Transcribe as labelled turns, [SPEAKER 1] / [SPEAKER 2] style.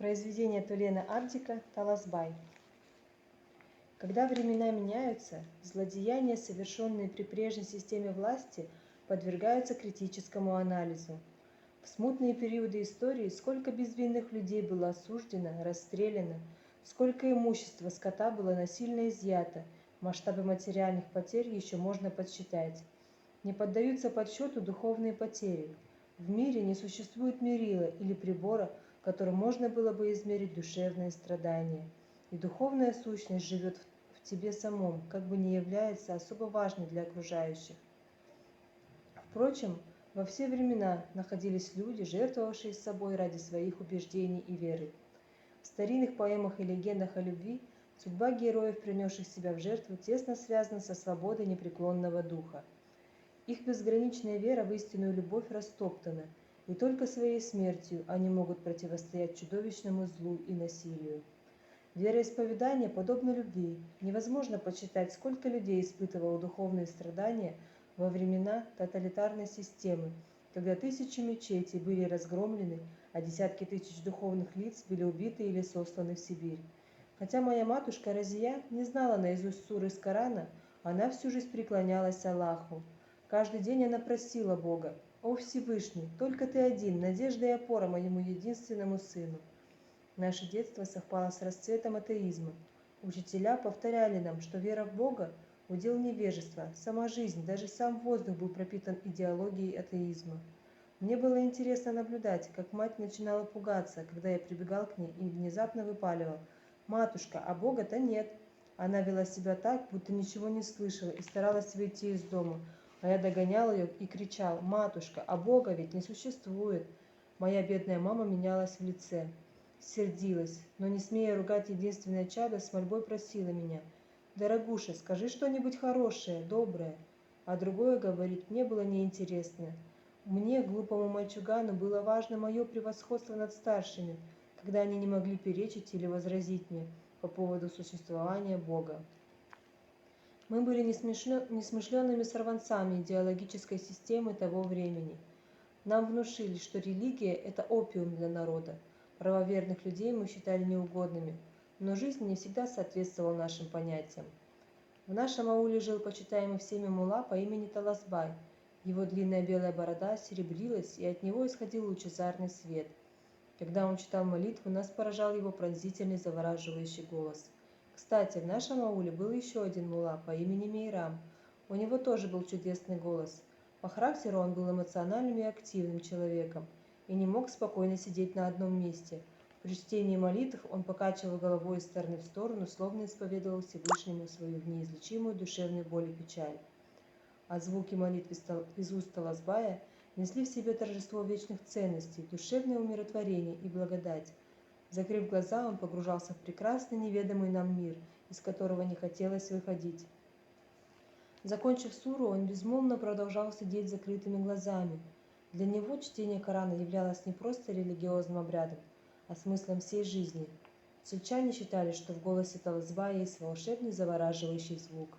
[SPEAKER 1] Произведение Тулена Абдика «Таласбай». Когда времена меняются, злодеяния, совершенные при прежней системе власти, подвергаются критическому анализу. В смутные периоды истории сколько безвинных людей было осуждено, расстреляно, сколько имущества скота было насильно изъято, масштабы материальных потерь еще можно подсчитать. Не поддаются подсчету духовные потери. В мире не существует мерила или прибора, которым можно было бы измерить душевные страдания. И духовная сущность живет в тебе самом, как бы не является особо важной для окружающих. Впрочем, во все времена находились люди, жертвовавшие собой ради своих убеждений и веры. В старинных поэмах и легендах о любви судьба героев, принесших себя в жертву, тесно связана со свободой непреклонного духа. Их безграничная вера в истинную любовь растоптана, и только своей смертью они могут противостоять чудовищному злу и насилию. Вероисповедание подобно любви. Невозможно подсчитать, сколько людей испытывало духовные страдания во времена тоталитарной системы, когда тысячи мечетей были разгромлены, а десятки тысяч духовных лиц были убиты или сосланы в Сибирь. Хотя моя матушка Разия не знала наизусть сур из Корана, она всю жизнь преклонялась Аллаху. Каждый день она просила Бога: «О Всевышний, только Ты один, надежда и опора моему единственному сыну». Наше детство совпало с расцветом атеизма. Учителя повторяли нам, что вера в Бога – удел невежества, сама жизнь, даже сам воздух был пропитан идеологией атеизма. Мне было интересно наблюдать, как мать начинала пугаться, когда я прибегал к ней и внезапно выпаливал: «Матушка, а Бога-то нет». Она вела себя так, будто ничего не слышала и старалась выйти из дома, а я догонял ее и кричал: «Матушка, а Бога ведь не существует». Моя бедная мама менялась в лице. Сердилась, но, не смея ругать единственное чадо, с мольбой просила меня: «Дорогуша, скажи что-нибудь хорошее, доброе». А другое говорить мне было неинтересно. Мне, глупому мальчугану, было важно мое превосходство над старшими, когда они не могли перечить или возразить мне по поводу существования Бога. Мы были несмышленными сорванцами идеологической системы того времени. Нам внушили, что религия – это опиум для народа. Правоверных людей мы считали неугодными, но жизнь не всегда соответствовала нашим понятиям. В нашем ауле жил почитаемый всеми мулла по имени Таласбай. Его длинная белая борода серебрилась, и от него исходил лучезарный свет. Когда он читал молитву, нас поражал его пронзительный завораживающий голос. Кстати, в нашем ауле был еще один мулла по имени Мейрам. У него тоже был чудесный голос. По характеру он был эмоциональным и активным человеком и не мог спокойно сидеть на одном месте. При чтении молитв он покачивал головой из стороны в сторону, словно исповедовал Всевышнему свою неизлечимую душевную боль и печаль. А звуки молитв из уст Таласбая несли в себе торжество вечных ценностей, душевное умиротворение и благодать. Закрыв глаза, он погружался в прекрасный неведомый нам мир, из которого не хотелось выходить. Закончив суру, он безмолвно продолжал сидеть с закрытыми глазами. Для него чтение Корана являлось не просто религиозным обрядом, а смыслом всей жизни. Сельчане считали, что в голосе Таласбая есть волшебный завораживающий звук.